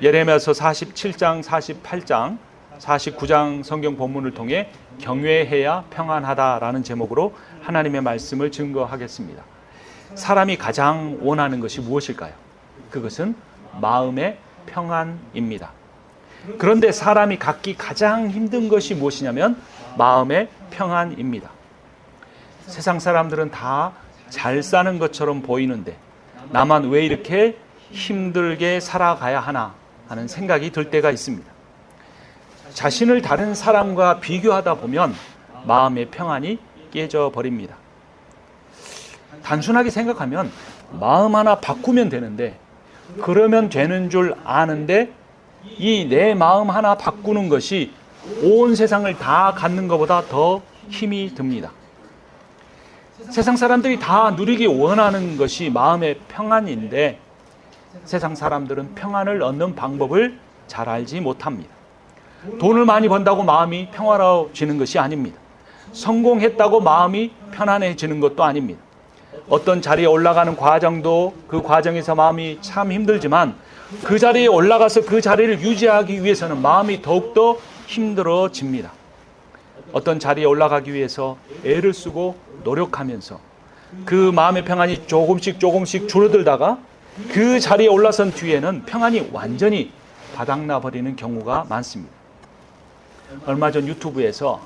예레미야서 47장, 48장, 49장 성경 본문을 통해 경외해야 평안하다라는 제목으로 하나님의 말씀을 증거하겠습니다. 사람이 가장 원하는 것이 무엇일까요? 그것은 마음의 평안입니다. 그런데 사람이 갖기 가장 힘든 것이 무엇이냐면 마음의 평안입니다. 세상 사람들은 다 잘 사는 것처럼 보이는데 나만 왜 이렇게 힘들게 살아가야 하나 하는 생각이 들 때가 있습니다. 자신을 다른 사람과 비교하다 보면 마음의 평안이 깨져버립니다. 단순하게 생각하면 마음 하나 바꾸면 되는데 그러면 되는 줄 아는데 이 내 마음 하나 바꾸는 것이 온 세상을 다 갖는 것보다 더 힘이 듭니다. 세상 사람들이 다 누리기 원하는 것이 마음의 평안인데 세상 사람들은 평안을 얻는 방법을 잘 알지 못합니다. 돈을 많이 번다고 마음이 평화로워지는 것이 아닙니다. 성공했다고 마음이 편안해지는 것도 아닙니다. 어떤 자리에 올라가는 과정도 그 과정에서 마음이 참 힘들지만 그 자리에 올라가서 그 자리를 유지하기 위해서는 마음이 더욱더 힘들어집니다. 어떤 자리에 올라가기 위해서 애를 쓰고 노력하면서 그 마음의 평안이 조금씩 줄어들다가 그 자리에 올라선 뒤에는 평안이 완전히 바닥나 버리는 경우가 많습니다. 얼마 전 유튜브에서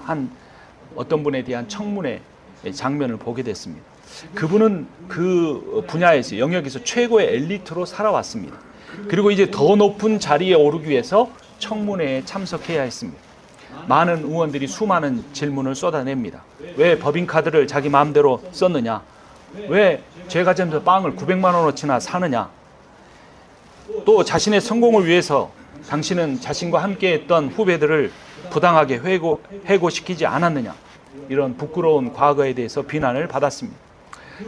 어떤 분에 대한 청문회 장면을 보게 됐습니다. 그분은 그 분야에서 영역에서 최고의 엘리트로 살아왔습니다. 그리고 이제 더 높은 자리에 오르기 위해서 청문회에 참석해야 했습니다. 많은 의원들이 수많은 질문을 쏟아냅니다. 왜 법인카드를 자기 마음대로 썼느냐? 왜 제과점에서 빵을 900만 원어치나 사느냐? 또 자신의 성공을 위해서 당신은 자신과 함께했던 후배들을 부당하게 해고시키지 않았느냐? 이런 부끄러운 과거에 대해서 비난을 받았습니다.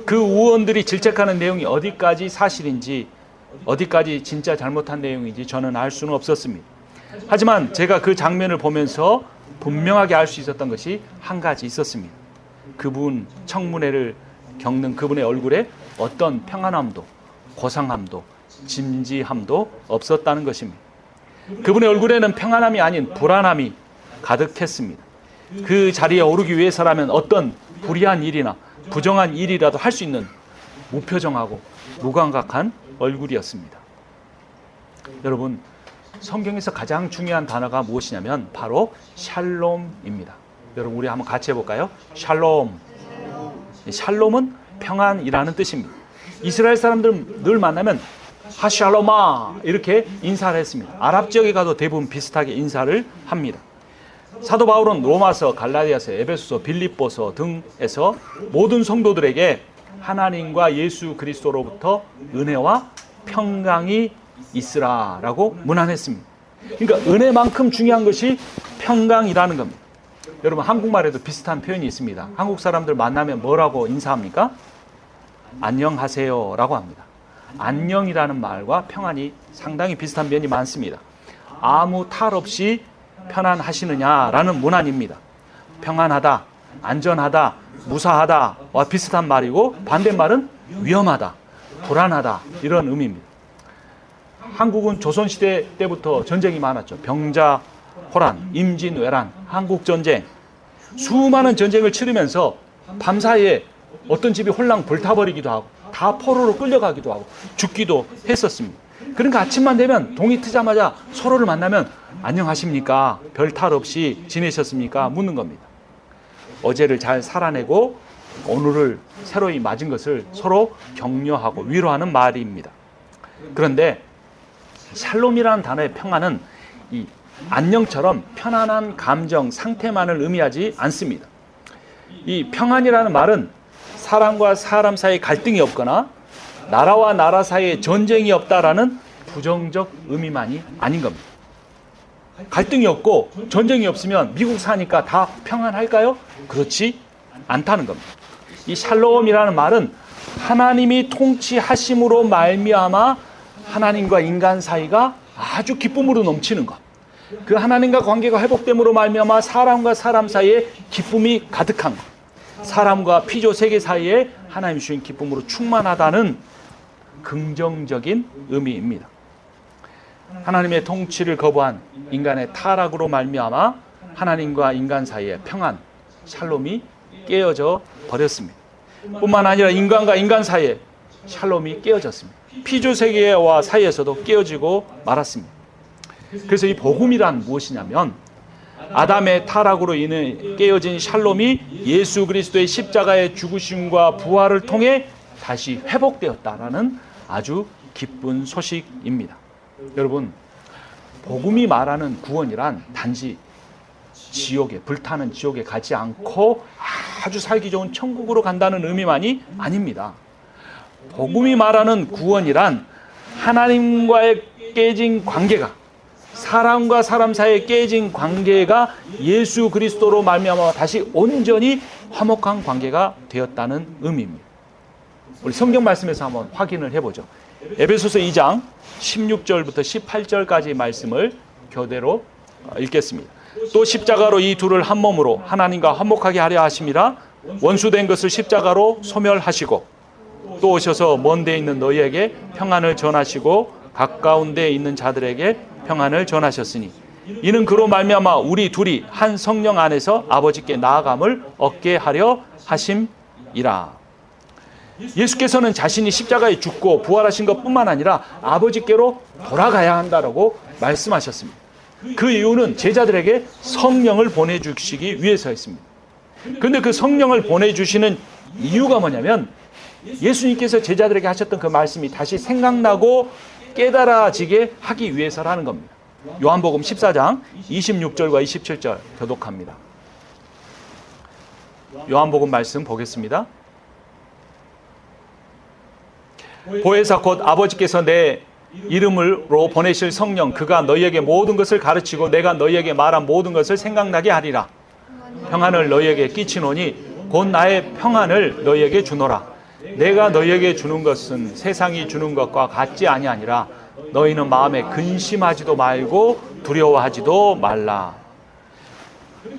그 의원들이 질책하는 내용이 어디까지 사실인지 어디까지 진짜 잘못한 내용인지 저는 알 수는 없었습니다. 하지만 제가 그 장면을 보면서 분명하게 알 수 있었던 것이 한 가지 있었습니다. 그분 청문회를 겪는 그분의 얼굴에 어떤 평안함도 고상함도 진지함도 없었다는 것입니다. 그분의 얼굴에는 평안함이 아닌 불안함이 가득했습니다. 그 자리에 오르기 위해서라면 어떤 불의한 일이나 부정한 일이라도 할 수 있는 무표정하고 무감각한 얼굴이었습니다. 여러분, 성경에서 가장 중요한 단어가 무엇이냐면 바로 샬롬입니다. 여러분, 우리 한번 같이 해볼까요? 샬롬. 샬롬은 평안이라는 뜻입니다. 이스라엘 사람들은 늘 만나면 하샬로마 이렇게 인사를 했습니다. 아랍 지역에 가도 대부분 비슷하게 인사를 합니다. 사도 바울은 로마서, 갈라디아서, 에베소서, 빌립보서 등에서 모든 성도들에게 하나님과 예수 그리스도로부터 은혜와 평강이 있으라라고 문안했습니다. 그러니까 은혜만큼 중요한 것이 평강이라는 겁니다. 여러분, 한국말에도 비슷한 표현이 있습니다. 한국 사람들 만나면 뭐라고 인사합니까? 안녕하세요 라고 합니다. 안녕이라는 말과 평안이 상당히 비슷한 면이 많습니다. 아무 탈 없이 편안하시느냐라는 문안입니다. 평안하다, 안전하다, 무사하다와 비슷한 말이고 반대말은 위험하다, 불안하다 이런 의미입니다. 한국은 조선시대 때부터 전쟁이 많았죠. 병자, 호란, 임진왜란, 한국전쟁 수많은 전쟁을 치르면서 밤사이에 어떤 집이 홀랑 불타버리기도 하고 다 포로로 끌려가기도 하고 죽기도 했었습니다. 그러니까 아침만 되면 동이 트자마자 서로를 만나면 안녕하십니까? 별 탈 없이 지내셨습니까? 묻는 겁니다. 어제를 잘 살아내고 오늘을 새로이 맞은 것을 서로 격려하고 위로하는 말입니다. 그런데 샬롬이라는 단어의 평안은 이 안녕처럼 편안한 감정, 상태만을 의미하지 않습니다. 이 평안이라는 말은 사람과 사람 사이에 갈등이 없거나 나라와 나라 사이에 전쟁이 없다라는 부정적 의미만이 아닌 겁니다. 갈등이 없고 전쟁이 없으면 미국 사니까 다 평안할까요? 그렇지 않다는 겁니다. 이 샬롬이라는 말은 하나님이 통치하심으로 말미암아 하나님과 인간 사이가 아주 기쁨으로 넘치는 것, 그 하나님과 관계가 회복됨으로 말미암아 사람과 사람 사이에 기쁨이 가득한 것, 사람과 피조 세계 사이에 하나님 주신 기쁨으로 충만하다는 긍정적인 의미입니다. 하나님의 통치를 거부한 인간의 타락으로 말미암아 하나님과 인간 사이의 평안, 샬롬이 깨어져 버렸습니다. 뿐만 아니라 인간과 인간 사이에 샬롬이 깨어졌습니다. 피조세계와 사이에서도 깨어지고 말았습니다. 그래서 이 복음이란 무엇이냐면 아담의 타락으로 인해 깨어진 샬롬이 예수 그리스도의 십자가의 죽으심과 부활을 통해 다시 회복되었다라는 아주 기쁜 소식입니다. 여러분, 복음이 말하는 구원이란 단지 지옥에, 불타는 지옥에 가지 않고 아주 살기 좋은 천국으로 간다는 의미만이 아닙니다. 복음이 말하는 구원이란 하나님과의 깨진 관계가, 사람과 사람 사이에 깨진 관계가 예수 그리스도로 말미암아 다시 온전히 화목한 관계가 되었다는 의미입니다. 우리 성경 말씀에서 한번 확인을 해보죠. 에베소서 2장 16절부터 18절까지 말씀을 교대로 읽겠습니다. 또 십자가로 이 둘을 한 몸으로 하나님과 화목하게 하려 하심이라 원수된 것을 십자가로 소멸하시고 또 오셔서 먼 데 있는 너희에게 평안을 전하시고 가까운 데 있는 자들에게 평안을 전하셨으니 이는 그로 말미암아 우리 둘이 한 성령 안에서 아버지께 나아감을 얻게 하려 하심이라. 예수께서는 자신이 십자가에 죽고 부활하신 것뿐만 아니라 아버지께로 돌아가야 한다라고 말씀하셨습니다. 그 이유는 제자들에게 성령을 보내주시기 위해서였습니다. 그런데 그 성령을 보내주시는 이유가 뭐냐면 예수님께서 제자들에게 하셨던 그 말씀이 다시 생각나고 깨달아지게 하기 위해서라는 겁니다. 요한복음 14장 26절과 27절 교독합니다. 요한복음 말씀 보겠습니다. 보혜사 곧 아버지께서 내 이름으로 보내실 성령 그가 너희에게 모든 것을 가르치고 내가 너희에게 말한 모든 것을 생각나게 하리라. 평안을 너희에게 끼치노니 곧 나의 평안을 너희에게 주노라. 내가 너희에게 주는 것은 세상이 주는 것과 같지 아니하니라. 너희는 마음에 근심하지도 말고 두려워하지도 말라.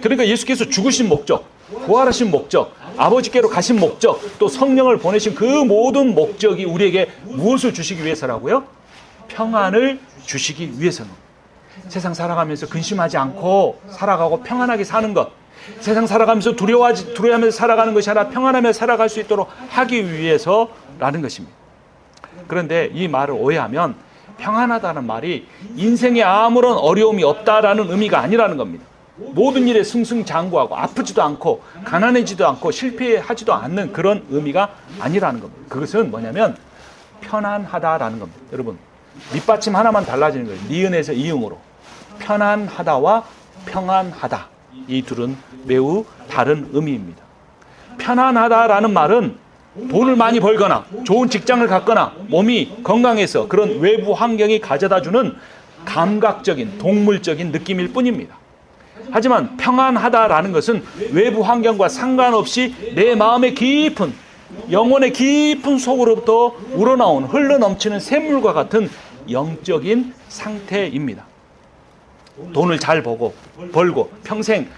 그러니까 예수께서 죽으신 목적, 부활하신 목적, 아버지께로 가신 목적, 또 성령을 보내신 그 모든 목적이 우리에게 무엇을 주시기 위해서라고요? 평안을 주시기 위해서는. 세상 살아가면서 근심하지 않고 살아가고 평안하게 사는 것, 세상 살아가면서 두려워하면서 살아가는 것이 아니라 평안하며 살아갈 수 있도록 하기 위해서라는 것입니다. 그런데 이 말을 오해하면 평안하다는 말이 인생에 아무런 어려움이 없다라는 의미가 아니라는 겁니다. 모든 일에 승승장구하고 아프지도 않고 가난해지도 않고 실패하지도 않는 그런 의미가 아니라는 겁니다. 그것은 뭐냐면 편안하다라는 겁니다. 여러분, 밑받침 하나만 달라지는 거예요. 니은에서 이응으로. 편안하다와 평안하다. 이 둘은 매우 다른 의미입니다. 편안하다라는 말은 돈을 많이 벌거나 좋은 직장을 갖거나 몸이 건강해서 그런 외부 환경이 가져다주는 감각적인 동물적인 느낌일 뿐입니다. 하지만 평안하다라는 것은 외부 환경과 상관없이 내 마음의 깊은 영혼의 깊은 속으로부터 우러나온 흘러넘치는 샘물과 같은 영적인 상태입니다. 돈을 잘 벌고 평생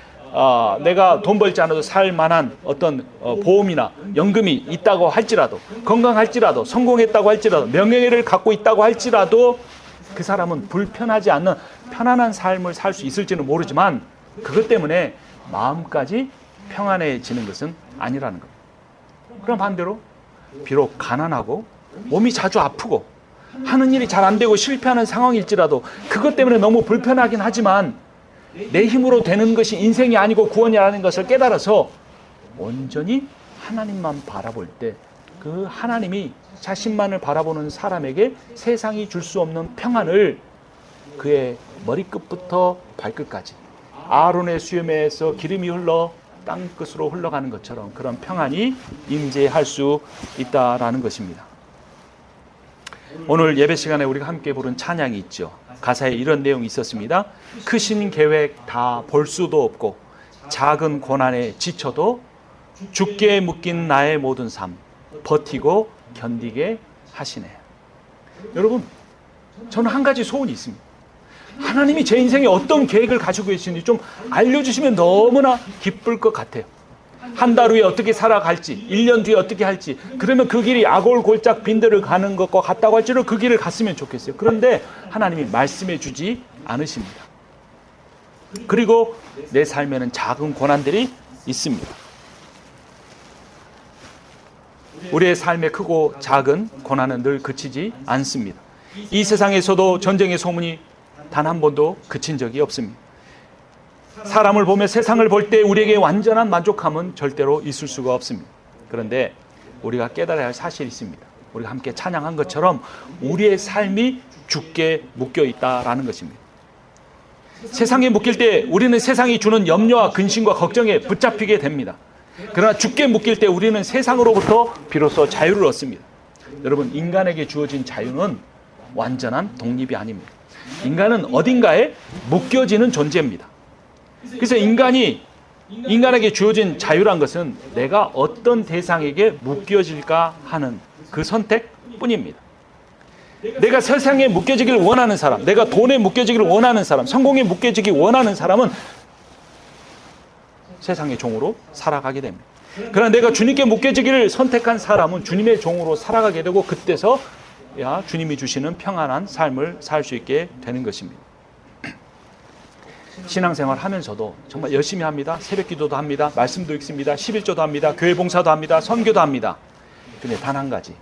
내가 돈 벌지 않아도 살 만한 어떤 보험이나 연금이 있다고 할지라도, 건강할지라도, 성공했다고 할지라도, 명예를 갖고 있다고 할지라도 그 사람은 불편하지 않는 편안한 삶을 살 수 있을지는 모르지만 그것 때문에 마음까지 평안해지는 것은 아니라는 겁니다. 그럼 반대로 비록 가난하고 몸이 자주 아프고 하는 일이 잘 안 되고 실패하는 상황일지라도 그것 때문에 너무 불편하긴 하지만 내 힘으로 되는 것이 인생이 아니고 구원이라는 것을 깨달아서 온전히 하나님만 바라볼 때 그 하나님이 자신만을 바라보는 사람에게 세상이 줄 수 없는 평안을 그의 머리끝부터 발끝까지 아론의 수염에서 기름이 흘러 땅끝으로 흘러가는 것처럼 그런 평안이 임재할 수 있다라는 것입니다. 오늘 예배 시간에 우리가 함께 부른 찬양이 있죠. 가사에 이런 내용이 있었습니다. 크신 계획 다 볼 수도 없고 작은 고난에 지쳐도 죽게 묶인 나의 모든 삶 버티고 견디게 하시네. 여러분, 저는 한 가지 소원이 있습니다. 하나님이 제 인생에 어떤 계획을 가지고 계시는지 좀 알려주시면 너무나 기쁠 것 같아요. 한 달 후에 어떻게 살아갈지, 1년 뒤에 어떻게 할지, 그러면 그 길이 아골골짝 빈대를 가는 것과 같다고 할지라도 그 길을 갔으면 좋겠어요. 그런데 하나님이 말씀해 주지 않으십니다. 그리고 내 삶에는 작은 고난들이 있습니다. 우리의 삶의 크고 작은 고난은 늘 그치지 않습니다. 이 세상에서도 전쟁의 소문이 단 한 번도 그친 적이 없습니다. 사람을 보며 세상을 볼 때 우리에게 완전한 만족함은 절대로 있을 수가 없습니다. 그런데 우리가 깨달아야 할 사실이 있습니다. 우리가 함께 찬양한 것처럼 우리의 삶이 주께 묶여 있다라는 것입니다. 세상에 묶일 때 우리는 세상이 주는 염려와 근심과 걱정에 붙잡히게 됩니다. 그러나 주께 묶일 때 우리는 세상으로부터 비로소 자유를 얻습니다. 여러분, 인간에게 주어진 자유는 완전한 독립이 아닙니다. 인간은 어딘가에 묶여지는 존재입니다. 그래서 인간에게 주어진 자유란 것은 내가 어떤 대상에게 묶여질까 하는 그 선택뿐입니다. 내가 세상에 묶여지기를 원하는 사람, 내가 돈에 묶여지기를 원하는 사람, 성공에 묶여지기 원하는 사람은 세상의 종으로 살아가게 됩니다. 그러나 내가 주님께 묶여지기를 선택한 사람은 주님의 종으로 살아가게 되고 그때서 주님이 주시는 평안한 삶을 살 수 있게 되는 것입니다. 신앙생활 하면서도 정말 열심히 합니다. 새벽 기도도 합니다. 말씀도 읽습니다. 11조도 합니다. 교회 봉사도 합니다. 선교도 합니다. 근데 단 한 가지,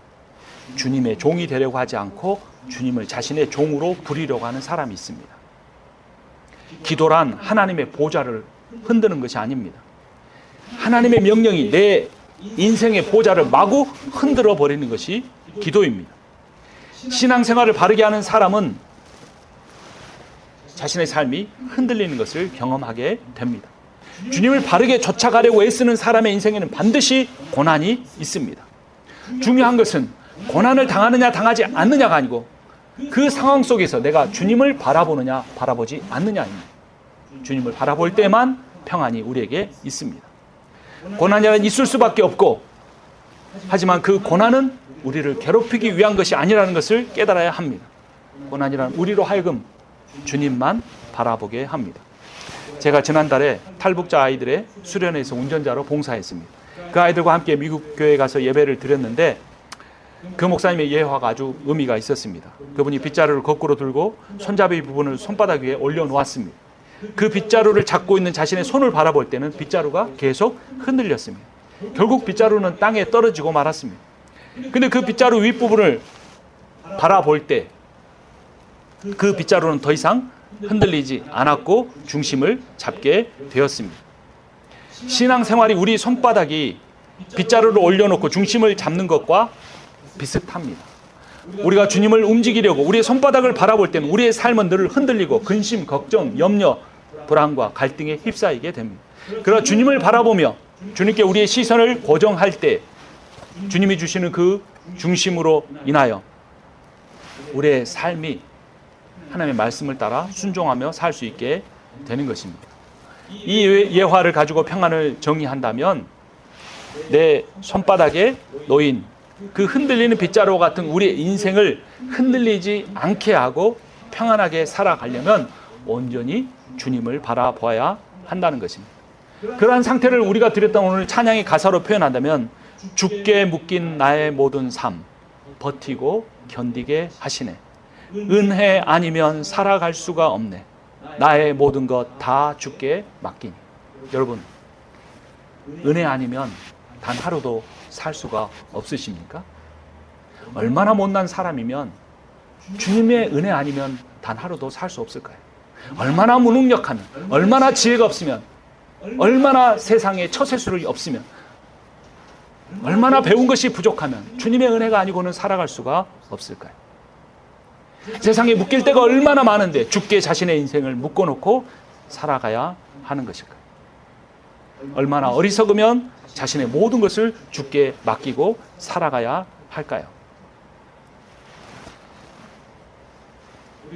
주님의 종이 되려고 하지 않고 주님을 자신의 종으로 부리려고 하는 사람이 있습니다. 기도란 하나님의 보좌를 흔드는 것이 아닙니다. 하나님의 명령이 내 인생의 보좌를 마구 흔들어 버리는 것이 기도입니다. 신앙생활을 바르게 하는 사람은 자신의 삶이 흔들리는 것을 경험하게 됩니다. 주님을 바르게 쫓아가려고 애쓰는 사람의 인생에는 반드시 고난이 있습니다. 중요한 것은 고난을 당하느냐 당하지 않느냐가 아니고 그 상황 속에서 내가 주님을 바라보느냐 바라보지 않느냐입니다. 주님을 바라볼 때만 평안이 우리에게 있습니다. 고난이란 있을 수밖에 없고, 하지만 그 고난은 우리를 괴롭히기 위한 것이 아니라는 것을 깨달아야 합니다. 고난이란 우리로 하여금 주님만 바라보게 합니다. 제가 지난달에 탈북자 아이들의 수련회에서 운전자로 봉사했습니다. 그 아이들과 함께 미국 교회에 가서 예배를 드렸는데 그 목사님의 예화가 아주 의미가 있었습니다. 그분이 빗자루를 거꾸로 들고 손잡이 부분을 손바닥 위에 올려놓았습니다. 그 빗자루를 잡고 있는 자신의 손을 바라볼 때는 빗자루가 계속 흔들렸습니다. 결국 빗자루는 땅에 떨어지고 말았습니다. 근데 그 빗자루 윗부분을 바라볼 때 그 빗자루는 더 이상 흔들리지 않았고 중심을 잡게 되었습니다. 신앙생활이 우리 손바닥이 빗자루를 올려놓고 중심을 잡는 것과 비슷합니다. 우리가 주님을 움직이려고 우리의 손바닥을 바라볼 때는 우리의 삶은 늘 흔들리고 근심, 걱정, 염려, 불안과 갈등에 휩싸이게 됩니다. 그러나 주님을 바라보며 주님께 우리의 시선을 고정할 때 주님이 주시는 그 중심으로 인하여 우리의 삶이 하나님의 말씀을 따라 순종하며 살 수 있게 되는 것입니다. 이 예화를 가지고 평안을 정의한다면 내 손바닥에 놓인 그 흔들리는 빗자루 같은 우리의 인생을 흔들리지 않게 하고 평안하게 살아가려면 온전히 주님을 바라보아야 한다는 것입니다. 그러한 상태를 우리가 드렸던 오늘 찬양의 가사로 표현한다면 주께 묶인 나의 모든 삶 버티고 견디게 하시네. 은혜 아니면 살아갈 수가 없네. 나의 모든 것 다 주께 맡기니. 여러분, 은혜 아니면 단 하루도 살 수가 없으십니까? 얼마나 못난 사람이면 주님의 은혜 아니면 단 하루도 살 수 없을까요? 얼마나 무능력하면, 얼마나 지혜가 없으면, 얼마나 세상에 처세술이 없으면, 얼마나 배운 것이 부족하면 주님의 은혜가 아니고는 살아갈 수가 없을까요? 세상에 묶일 때가 얼마나 많은데 주께 자신의 인생을 묶어놓고 살아가야 하는 것일까요? 얼마나 어리석으면 자신의 모든 것을 주께 맡기고 살아가야 할까요?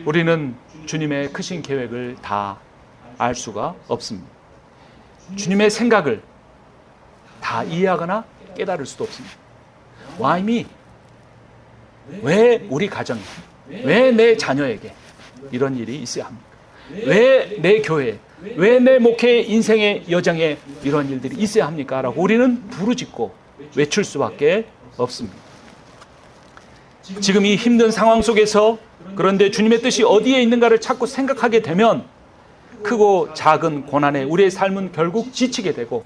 우리는 주님의 크신 계획을 다 알 수가 없습니다. 주님의 생각을 다 이해하거나 깨달을 수도 없습니다. Why 왜 우리 가정에, 왜 내 자녀에게 이런 일이 있어야 합니까? 왜 내 교회, 왜 내 목회 인생의 여정에 이런 일들이 있어야 합니까? 라고 우리는 부르짖고 외칠 수밖에 없습니다. 지금 이 힘든 상황 속에서 그런데 주님의 뜻이 어디에 있는가를 자꾸 생각하게 되면 크고 작은 고난에 우리의 삶은 결국 지치게 되고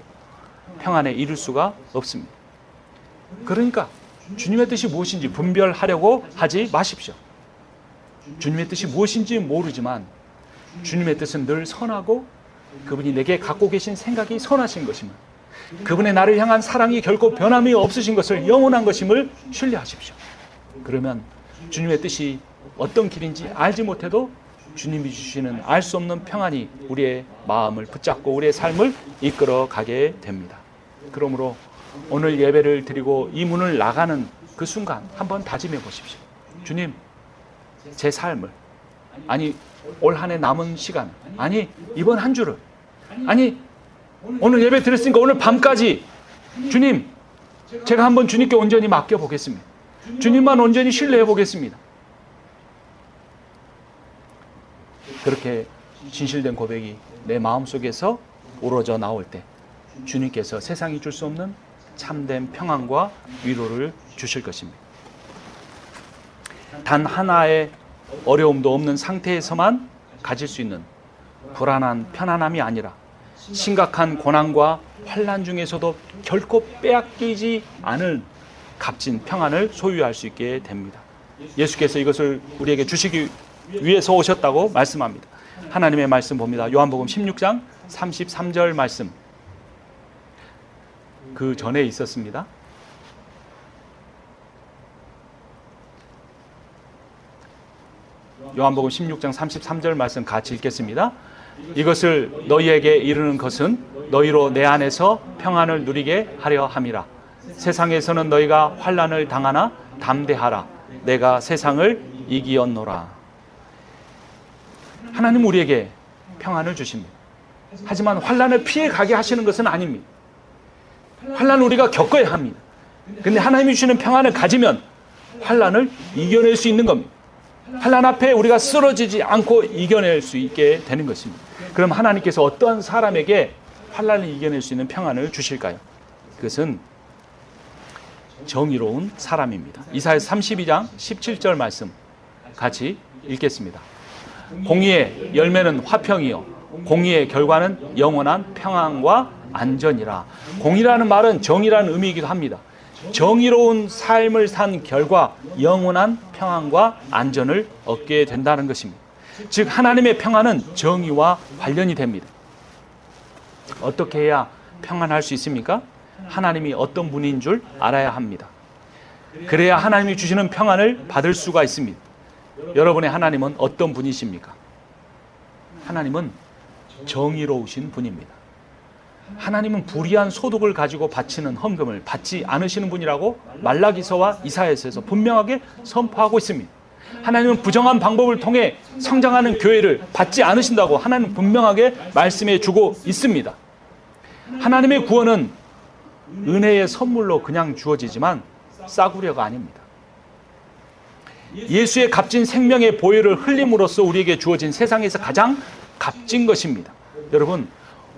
평안에 이룰 수가 없습니다. 그러니까 주님의 뜻이 무엇인지 분별하려고 하지 마십시오. 주님의 뜻이 무엇인지 모르지만 주님의 뜻은 늘 선하고 그분이 내게 갖고 계신 생각이 선하신 것임을, 그분의 나를 향한 사랑이 결코 변함이 없으신 것을, 영원한 것임을 신뢰하십시오. 그러면 주님의 뜻이 어떤 길인지 알지 못해도 주님이 주시는 알 수 없는 평안이 우리의 마음을 붙잡고 우리의 삶을 이끌어 가게 됩니다. 그러므로 오늘 예배를 드리고 이 문을 나가는 그 순간 한번 다짐해 보십시오. 주님, 제 삶을, 아니 올 한 해 남은 시간, 아니 이번 한 주를, 아니 오늘 예배 드렸으니까 오늘 밤까지 주님, 제가 한번 주님께 온전히 맡겨보겠습니다. 주님만 온전히 신뢰해 보겠습니다. 그렇게 진실된 고백이 내 마음속에서 우러져 나올 때 주님께서 세상이 줄 수 없는 참된 평안과 위로를 주실 것입니다. 단 하나의 어려움도 없는 상태에서만 가질 수 있는 불안한 편안함이 아니라 심각한 고난과 환난 중에서도 결코 빼앗기지 않을 값진 평안을 소유할 수 있게 됩니다. 예수께서 이것을 우리에게 주시기 위해서 오셨다고 말씀합니다. 하나님의 말씀 봅니다. 요한복음 16장 33절 말씀. 그 전에 있었습니다. 요한복음 16장 33절 말씀 같이 읽겠습니다. 이것을 너희에게 이르는 것은 너희로 내 안에서 평안을 누리게 하려 함이라. 세상에서는 너희가 환난을 당하나 담대하라. 내가 세상을 이기었노라. 하나님 우리에게 평안을 주십니다. 하지만 환난을 피해 가게 하시는 것은 아닙니다. 환난을 우리가 겪어야 합니다. 근데 하나님이 주시는 평안을 가지면 환난을 이겨낼 수 있는 겁니다. 환난 앞에 우리가 쓰러지지 않고 이겨낼 수 있게 되는 것입니다. 그럼 하나님께서 어떠한 사람에게 환난을 이겨낼 수 있는 평안을 주실까요? 그것은 정의로운 사람입니다. 이사야서 32장 17절 말씀 같이 읽겠습니다. 공의의 열매는 화평이요 공의의 결과는 영원한 평안과 안전이라. 공의라는 말은 정의라는 의미이기도 합니다. 정의로운 삶을 산 결과 영원한 평안과 안전을 얻게 된다는 것입니다. 즉 하나님의 평안은 정의와 관련이 됩니다. 어떻게 해야 평안할 수 있습니까? 하나님이 어떤 분인 줄 알아야 합니다. 그래야 하나님이 주시는 평안을 받을 수가 있습니다. 여러분의 하나님은 어떤 분이십니까? 하나님은 정의로우신 분입니다. 하나님은 불의한 소득을 가지고 바치는 헌금을 받지 않으시는 분이라고 말라기서와 이사야서에서 분명하게 선포하고 있습니다. 하나님은 부정한 방법을 통해 성장하는 교회를 받지 않으신다고 하나님은 분명하게 말씀해 주고 있습니다. 하나님의 구원은 은혜의 선물로 그냥 주어지지만 싸구려가 아닙니다. 예수의 값진 생명의 보혈을 흘림으로써 우리에게 주어진 세상에서 가장 값진 것입니다. 여러분,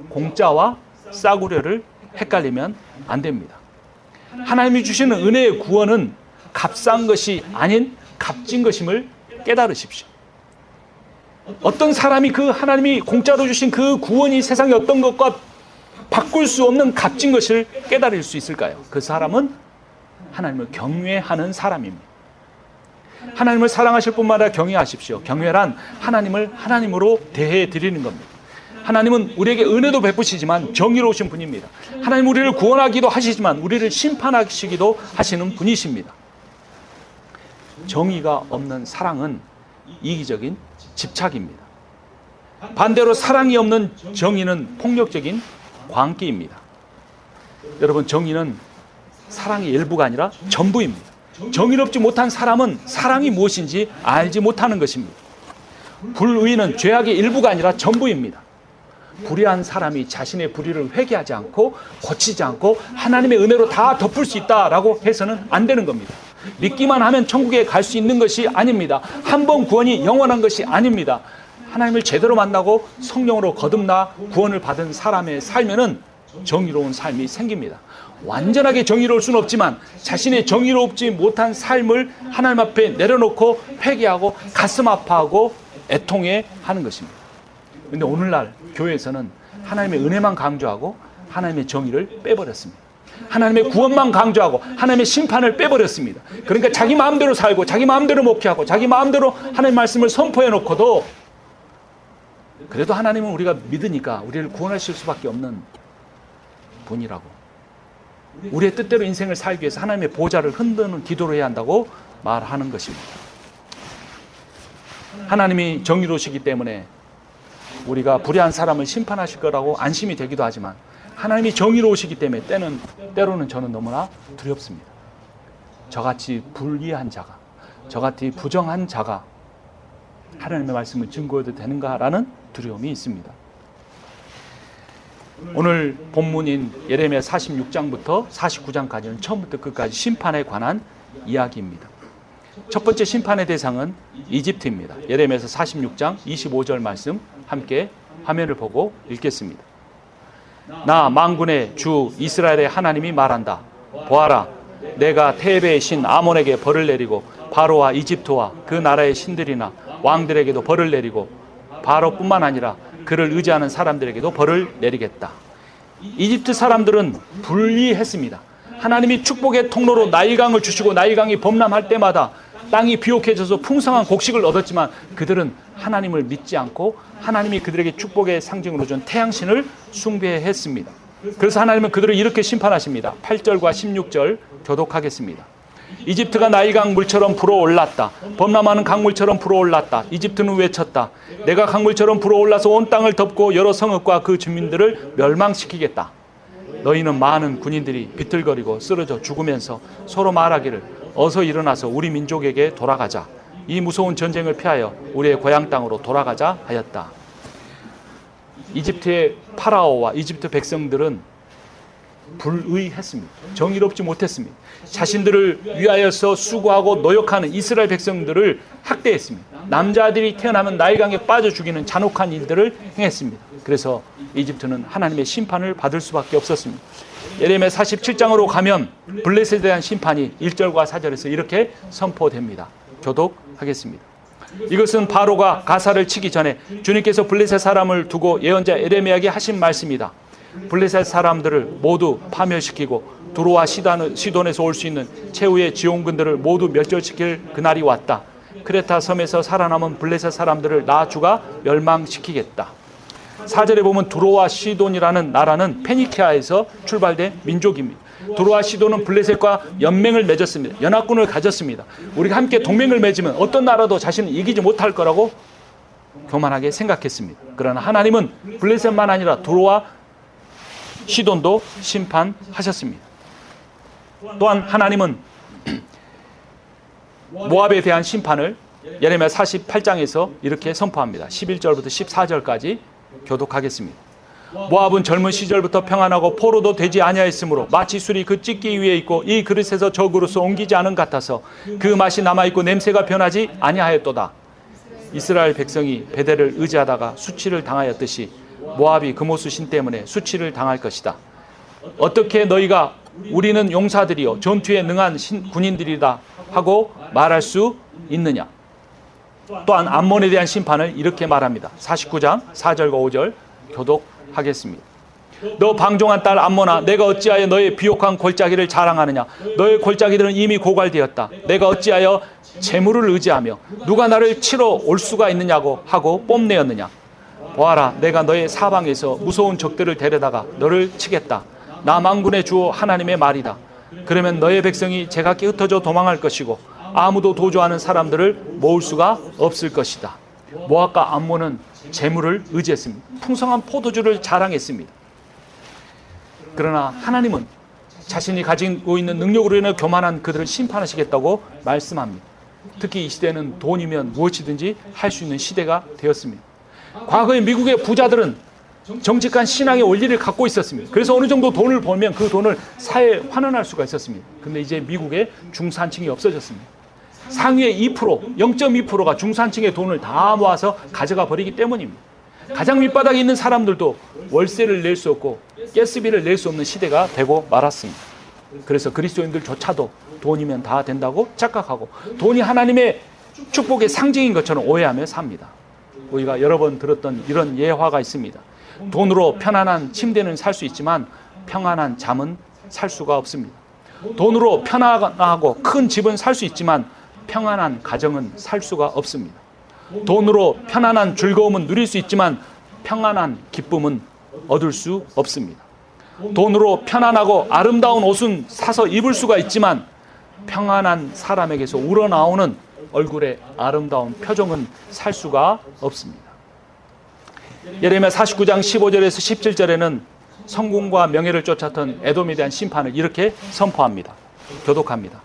공짜와 싸구려를 헷갈리면 안 됩니다. 하나님이 주시는 은혜의 구원은 값싼 것이 아닌 값진 것임을 깨달으십시오. 어떤 사람이 그 하나님이 공짜로 주신 그 구원이 세상의 어떤 것과 바꿀 수 없는 값진 것을 깨달을 수 있을까요? 그 사람은 하나님을 경외하는 사람입니다. 하나님을 사랑하실 뿐만 아니라 경외하십시오. 경외란 하나님을 하나님으로 대해 드리는 겁니다. 하나님은 우리에게 은혜도 베푸시지만 정의로우신 분입니다. 하나님 우리를 구원하기도 하시지만 우리를 심판하시기도 하시는 분이십니다. 정의가 없는 사랑은 이기적인 집착입니다. 반대로 사랑이 없는 정의는 폭력적인 광기입니다. 여러분, 정의는 사랑의 일부가 아니라 전부입니다. 정의롭지 못한 사람은 사랑이 무엇인지 알지 못하는 것입니다. 불의는 죄악의 일부가 아니라 전부입니다. 불의한 사람이 자신의 불의를 회개하지 않고 고치지 않고 하나님의 은혜로 다 덮을 수 있다라고 해서는 안 되는 겁니다. 믿기만 하면 천국에 갈 수 있는 것이 아닙니다. 한 번 구원이 영원한 것이 아닙니다. 하나님을 제대로 만나고 성령으로 거듭나 구원을 받은 사람의 삶에는 정의로운 삶이 생깁니다. 완전하게 정의로울 수는 없지만 자신의 정의롭지 못한 삶을 하나님 앞에 내려놓고 회개하고 가슴 아파하고 애통해 하는 것입니다. 그런데 오늘날 교회에서는 하나님의 은혜만 강조하고 하나님의 정의를 빼버렸습니다. 하나님의 구원만 강조하고 하나님의 심판을 빼버렸습니다. 그러니까 자기 마음대로 살고 자기 마음대로 목회하고 자기 마음대로 하나님의 말씀을 선포해 놓고도 그래도 하나님은 우리가 믿으니까 우리를 구원하실 수밖에 없는 분이라고, 우리의 뜻대로 인생을 살기 위해서 하나님의 보좌를 흔드는 기도를 해야 한다고 말하는 것입니다. 하나님이 정의로우시기 때문에 우리가 불의한 사람을 심판하실 거라고 안심이 되기도 하지만 하나님이 정의로우시기 때문에 때로는 저는 너무나 두렵습니다. 저같이 불의한 자가, 저같이 부정한 자가 하나님의 말씀을 증거해도 되는가라는 두려움이 있습니다. 오늘 본문인 예레미야 46장부터 49장까지는 처음부터 끝까지 심판에 관한 이야기입니다. 첫 번째 심판의 대상은 이집트입니다. 예레미야서 46장 25절 말씀 함께 화면을 보고 읽겠습니다. 나 만군의 주 이스라엘의 하나님이 말한다. 보아라, 내가 테베의 신 아몬에게 벌을 내리고 바로와 이집트와 그 나라의 신들이나 왕들에게도 벌을 내리고 바로뿐만 아니라 그를 의지하는 사람들에게도 벌을 내리겠다. 이집트 사람들은 불의했습니다. 하나님이 축복의 통로로 나일강을 주시고 나일강이 범람할 때마다 땅이 비옥해져서 풍성한 곡식을 얻었지만 그들은 하나님을 믿지 않고 하나님이 그들에게 축복의 상징으로 준 태양신을 숭배했습니다. 그래서 하나님은 그들을 이렇게 심판하십니다. 8절과 16절 교독하겠습니다. 이집트가 나일강 물처럼 불어올랐다. 범람하는 강물처럼 불어올랐다. 이집트는 외쳤다. 내가 강물처럼 불어올라서 온 땅을 덮고 여러 성읍과 그 주민들을 멸망시키겠다. 너희는 많은 군인들이 비틀거리고 쓰러져 죽으면서 서로 말하기를 어서 일어나서 우리 민족에게 돌아가자. 이 무서운 전쟁을 피하여 우리의 고향 땅으로 돌아가자 하였다. 이집트의 파라오와 이집트 백성들은 불의했습니다. 정의롭지 못했습니다. 자신들을 위하여서 수고하고 노역하는 이스라엘 백성들을 학대했습니다. 남자들이 태어나면 나일강에 빠져 죽이는 잔혹한 일들을 행했습니다. 그래서 이집트는 하나님의 심판을 받을 수밖에 없었습니다. 예레미야 47장으로 가면 블레셋에 대한 심판이 1절과 4절에서 이렇게 선포됩니다. 교독하겠습니다. 이것은 바로가 가사를 치기 전에 주님께서 블레셋 사람을 두고 예언자 예레미야에게 하신 말씀이다. 블레셋 사람들을 모두 파멸시키고 두로와 시돈에서 올 수 있는 최후의 지원군들을 모두 멸절시킬 그날이 왔다. 크레타 섬에서 살아남은 블레셋 사람들을 나 주가 멸망시키겠다. 4절에 보면 두로와 시돈이라는 나라는 페니키아에서 출발된 민족입니다. 두로와 시돈은 블레셋과 연맹을 맺었습니다. 연합군을 가졌습니다. 우리가 함께 동맹을 맺으면 어떤 나라도 자신을 이기지 못할 거라고 교만하게 생각했습니다. 그러나 하나님은 블레셋만 아니라 두로와 시돈도 심판하셨습니다. 또한 하나님은 모압에 대한 심판을 예레미야 48장에서 이렇게 선포합니다. 11절부터 14절까지 교독하겠습니다. 모압은 젊은 시절부터 평안하고 포로도 되지 아니하였으므로 마치 술이 그 찢기 위에 있고 이 그릇에서 저 그릇으로 옮기지 않은 같아서 그 맛이 남아있고 냄새가 변하지 아니하였도다. 이스라엘 백성이 베델을 의지하다가 수치를 당하였듯이 모압이 그모스 신 때문에 수치를 당할 것이다. 어떻게 너희가 우리는 용사들이요 전투에 능한 군인들이다 하고 말할 수 있느냐. 또한 암몬에 대한 심판을 이렇게 말합니다. 49장 4절과 5절 교독하겠습니다. 너 방종한 딸 암몬아, 내가 어찌하여 너의 비옥한 골짜기를 자랑하느냐. 너의 골짜기들은 이미 고갈되었다. 내가 어찌하여 재물을 의지하며 누가 나를 치러 올 수가 있느냐고 하고 뽐내었느냐. 보아라, 내가 너의 사방에서 무서운 적들을 데려다가 너를 치겠다. 나 만군의 주 하나님의 말이다. 그러면 너의 백성이 제각기 흩어져 도망할 것이고 아무도 도주하는 사람들을 모을 수가 없을 것이다. 모압과 암몬은 재물을 의지했습니다. 풍성한 포도주를 자랑했습니다. 그러나 하나님은 자신이 가지고 있는 능력으로 인해 교만한 그들을 심판하시겠다고 말씀합니다. 특히 이 시대는 돈이면 무엇이든지 할 수 있는 시대가 되었습니다. 과거의 미국의 부자들은 정직한 신앙의 원리를 갖고 있었습니다. 그래서 어느 정도 돈을 벌면 그 돈을 사회에 환원할 수가 있었습니다. 근데 이제 미국의 중산층이 없어졌습니다. 상위의 2%, 0.2%가 중산층의 돈을 다 모아서 가져가 버리기 때문입니다. 가장 밑바닥에 있는 사람들도 월세를 낼 수 없고 가스비를 낼 수 없는 시대가 되고 말았습니다. 그래서 그리스도인들조차도 돈이면 다 된다고 착각하고 돈이 하나님의 축복의 상징인 것처럼 오해하며 삽니다. 우리가 여러 번 들었던 이런 예화가 있습니다. 돈으로 편안한 침대는 살 수 있지만 평안한 잠은 살 수가 없습니다. 돈으로 편안하고 큰 집은 살 수 있지만 평안한 가정은 살 수가 없습니다. 돈으로 편안한 즐거움은 누릴 수 있지만 평안한 기쁨은 얻을 수 없습니다. 돈으로 편안하고 아름다운 옷은 사서 입을 수가 있지만 평안한 사람에게서 우러나오는 얼굴의 아름다운 표정은 살 수가 없습니다. 예레미야 49장 15절에서 17절에는 성공과 명예를 쫓았던 에돔에 대한 심판을 이렇게 선포합니다. 교독합니다.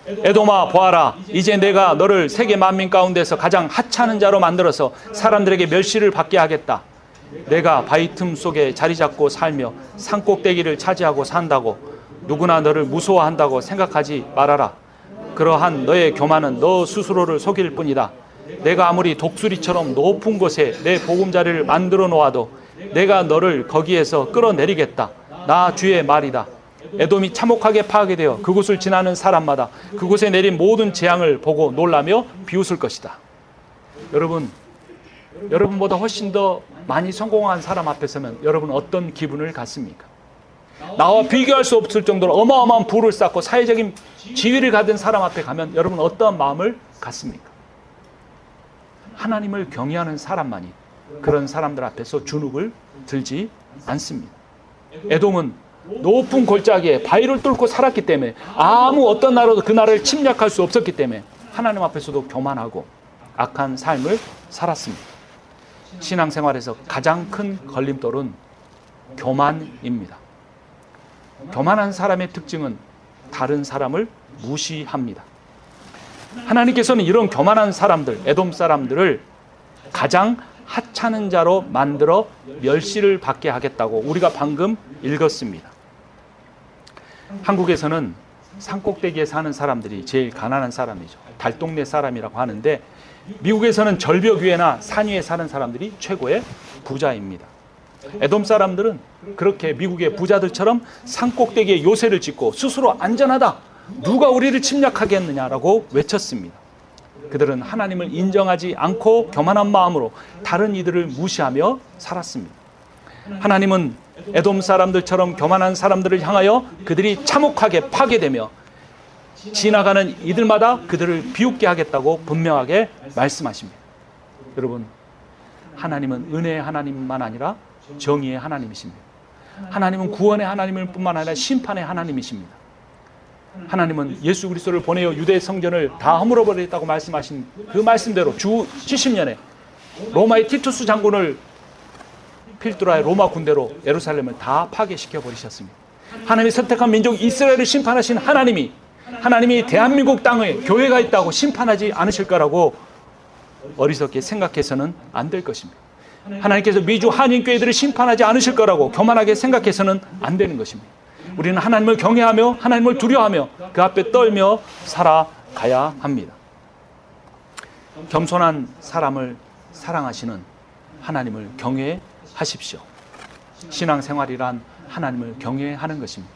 에돔아 보아라, 이제 내가 너를 세계 만민 가운데서 가장 하찮은 자로 만들어서 사람들에게 멸시를 받게 하겠다. 내가 바위 틈 속에 자리 잡고 살며 산꼭대기를 차지하고 산다고 누구나 너를 무서워한다고 생각하지 말아라. 그러한 너의 교만은 너 스스로를 속일 뿐이다. 내가 아무리 독수리처럼 높은 곳에 내 보금자리를 만들어 놓아도 내가 너를 거기에서 끌어내리겠다. 나 주의 말이다. 에돔이 참혹하게 파괴되어 그곳을 지나는 사람마다 그곳에 내린 모든 재앙을 보고 놀라며 비웃을 것이다. 여러분보다 훨씬 더 많이 성공한 사람 앞에 서면 여러분 어떤 기분을 갖습니까? 나와 비교할 수 없을 정도로 어마어마한 부를 쌓고 사회적인 지위를 가진 사람 앞에 가면 여러분 어떠한 마음을 갖습니까? 하나님을 경외하는 사람만이 그런 사람들 앞에서 주눅을 들지 않습니다. 에돔은 높은 골짜기에 바위를 뚫고 살았기 때문에 아무 어떤 나라도 그 나라를 침략할 수 없었기 때문에 하나님 앞에서도 교만하고 악한 삶을 살았습니다. 신앙생활에서 가장 큰 걸림돌은 교만입니다. 교만한 사람의 특징은 다른 사람을 무시합니다. 하나님께서는 이런 교만한 사람들, 에돔 사람들을 가장 하찮은 자로 만들어 멸시를 받게 하겠다고 우리가 방금 읽었습니다. 한국에서는 산꼭대기에 사는 사람들이 제일 가난한 사람이죠. 달동네 사람이라고 하는데 미국에서는 절벽 위에나 산 위에 사는 사람들이 최고의 부자입니다. 에돔 사람들은 그렇게 미국의 부자들처럼 산꼭대기에 요새를 짓고 스스로 안전하다, 누가 우리를 침략하겠느냐라고 외쳤습니다. 그들은 하나님을 인정하지 않고 교만한 마음으로 다른 이들을 무시하며 살았습니다. 하나님은 에돔 사람들처럼 교만한 사람들을 향하여 그들이 참혹하게 파괴되며 지나가는 이들마다 그들을 비웃게 하겠다고 분명하게 말씀하십니다. 여러분, 하나님은 은혜의 하나님만 아니라 정의의 하나님이십니다. 하나님은 구원의 하나님일 뿐만 아니라 심판의 하나님이십니다. 하나님은 예수 그리스도를 보내어 유대 성전을 다 허물어버리겠다고 말씀하신 그 말씀대로 주 70년에 로마의 티투스 장군을 필두라의 로마 군대로 예루살렘을 다 파괴시켜 버리셨습니다. 하나님이 선택한 민족 이스라엘을 심판하신 하나님이 대한민국 땅에 교회가 있다고 심판하지 않으실 거라고 어리석게 생각해서는 안 될 것입니다. 하나님께서 미주 한인교회들을 심판하지 않으실 거라고 교만하게 생각해서는 안 되는 것입니다. 우리는 하나님을 경외하며 하나님을 두려워하며 그 앞에 떨며 살아가야 합니다. 겸손한 사람을 사랑하시는 하나님을 경외하십시오. 신앙생활이란 하나님을 경외하는 것입니다.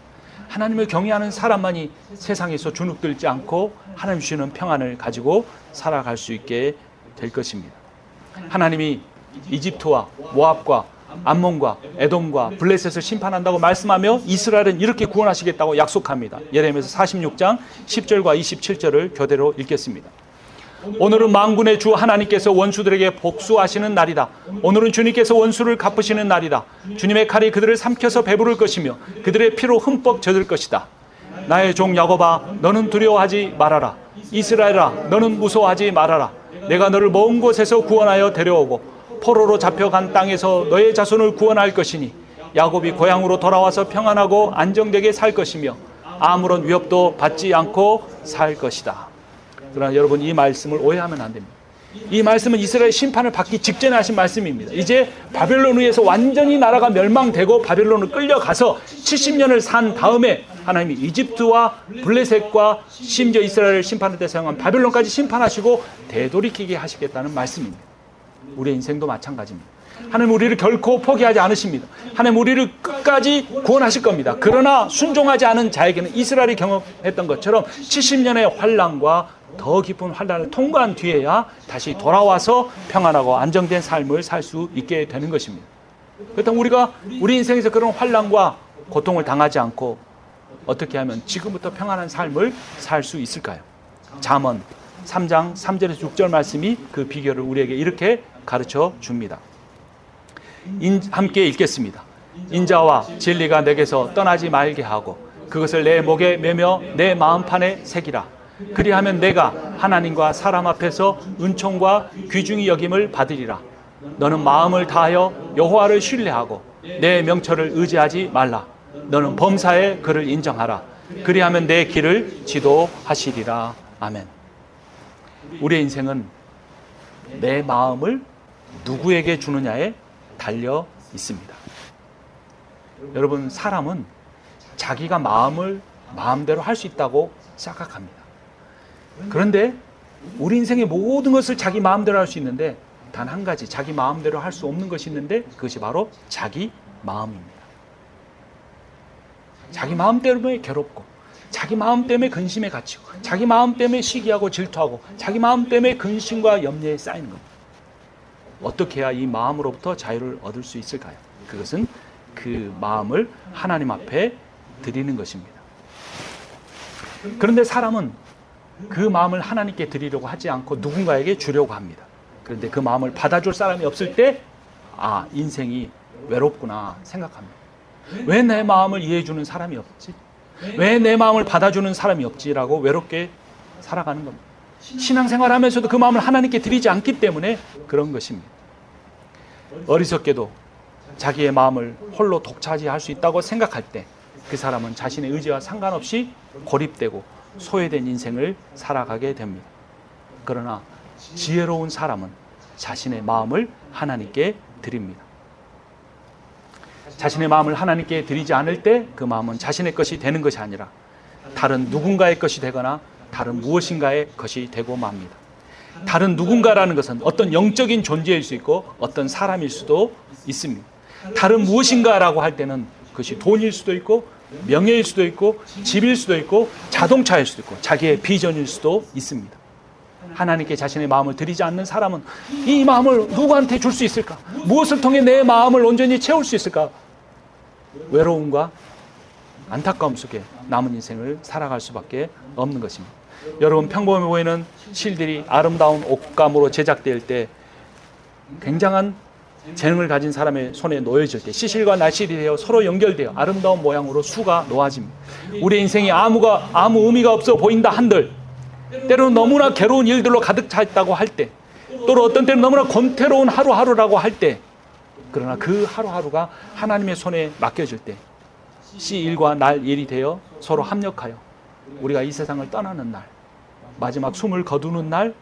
하나님을 경외하는 사람만이 세상에서 주눅들지 않고 하나님 주시는 평안을 가지고 살아갈 수 있게 될 것입니다. 하나님이 이집트와 모압과 암몬과 에돔과 블레셋을 심판한다고 말씀하며 이스라엘은 이렇게 구원하시겠다고 약속합니다. 예레미야서 46장 10절과 27절을 교대로 읽겠습니다. 오늘은 만군의 주 하나님께서 원수들에게 복수하시는 날이다. 오늘은 주님께서 원수를 갚으시는 날이다. 주님의 칼이 그들을 삼켜서 배부를 것이며 그들의 피로 흠뻑 젖을 것이다. 나의 종 야곱아, 너는 두려워하지 말아라. 이스라엘아, 너는 무서워하지 말아라. 내가 너를 먼 곳에서 구원하여 데려오고 포로로 잡혀간 땅에서 너의 자손을 구원할 것이니 야곱이 고향으로 돌아와서 평안하고 안정되게 살 것이며 아무런 위협도 받지 않고 살 것이다. 그러나 여러분, 이 말씀을 오해하면 안 됩니다. 이 말씀은 이스라엘 심판을 받기 직전에 하신 말씀입니다. 이제 바벨론에 의해서 완전히 나라가 멸망되고 바벨론을 끌려가서 70년을 산 다음에 하나님이 이집트와 블레셋과 심지어 이스라엘을 심판할 때 사용한 바벨론까지 심판하시고 되돌이키게 하시겠다는 말씀입니다. 우리의 인생도 마찬가지입니다. 하나님 우리를 결코 포기하지 않으십니다. 하나님 우리를 끝까지 구원하실 겁니다. 그러나 순종하지 않은 자에게는 이스라엘이 경험했던 것처럼 70년의 환난과 더 깊은 환난을 통과한 뒤에야 다시 돌아와서 평안하고 안정된 삶을 살 수 있게 되는 것입니다. 그렇다면 우리가 우리 인생에서 그런 환난과 고통을 당하지 않고 어떻게 하면 지금부터 평안한 삶을 살 수 있을까요? 잠언 3장 3절에서 6절 말씀이 그 비결을 우리에게 이렇게 가르쳐 줍니다. 함께 읽겠습니다. 인자와 진리가 내게서 떠나지 말게 하고 그것을 내 목에 매며 내 마음판에 새기라. 그리하면 내가 하나님과 사람 앞에서 은총과 귀중히 여김을 받으리라. 너는 마음을 다하여 여호와를 신뢰하고 내 명철을 의지하지 말라. 너는 범사에 그를 인정하라. 그리하면 내 길을 지도하시리라. 아멘. 우리의 인생은 내 마음을 누구에게 주느냐에 달려 있습니다. 여러분, 사람은 자기가 마음을 마음대로 할 수 있다고 생각합니다. 그런데 우리 인생의 모든 것을 자기 마음대로 할 수 있는데 단 한 가지 자기 마음대로 할 수 없는 것이 있는데 그것이 바로 자기 마음입니다. 자기 마음 때문에 괴롭고 자기 마음 때문에 근심에 갇히고 자기 마음 때문에 시기하고 질투하고 자기 마음 때문에 근심과 염려에 쌓이는 겁니다. 어떻게 해야 이 마음으로부터 자유를 얻을 수 있을까요? 그것은 그 마음을 하나님 앞에 드리는 것입니다. 그런데 사람은 그 마음을 하나님께 드리려고 하지 않고 누군가에게 주려고 합니다. 그런데 그 마음을 받아줄 사람이 없을 때 인생이 외롭구나 생각합니다. 왜 내 마음을 이해해주는 사람이 없지? 왜 내 마음을 받아주는 사람이 없지라고 외롭게 살아가는 겁니다. 신앙생활하면서도 그 마음을 하나님께 드리지 않기 때문에 그런 것입니다. 어리석게도 자기의 마음을 홀로 독차지할 수 있다고 생각할 때 그 사람은 자신의 의지와 상관없이 고립되고 소외된 인생을 살아가게 됩니다. 그러나 지혜로운 사람은 자신의 마음을 하나님께 드립니다. 자신의 마음을 하나님께 드리지 않을 때 그 마음은 자신의 것이 되는 것이 아니라 다른 누군가의 것이 되거나 다른 무엇인가의 것이 되고 맙니다. 다른 누군가라는 것은 어떤 영적인 존재일 수 있고 어떤 사람일 수도 있습니다. 다른 무엇인가라고 할 때는 그것이 돈일 수도 있고 명예일 수도 있고 집일 수도 있고 자동차일 수도 있고 자기의 비전일 수도 있습니다. 하나님께 자신의 마음을 드리지 않는 사람은 이 마음을 누구한테 줄 수 있을까? 무엇을 통해 내 마음을 온전히 채울 수 있을까? 외로움과 안타까움 속에 남은 인생을 살아갈 수밖에 없는 것입니다. 여러분, 평범해 보이는 실들이 아름다운 옷감으로 제작될 때 굉장한 재능을 가진 사람의 손에 놓여질 때 시실과 날실이 되어 서로 연결되어 아름다운 모양으로 수가 놓아집니다. 우리 인생이 아무 의미가 없어 보인다 한들 때로는 너무나 괴로운 일들로 가득 차 있다고 할 때 또는 어떤 때는 너무나 권태로운 하루하루라고 할 때 그러나 그 하루하루가 하나님의 손에 맡겨질 때 시 일과 날 일이 되어 서로 합력하여 우리가 이 세상을 떠나는 날 마지막 숨을 거두는 날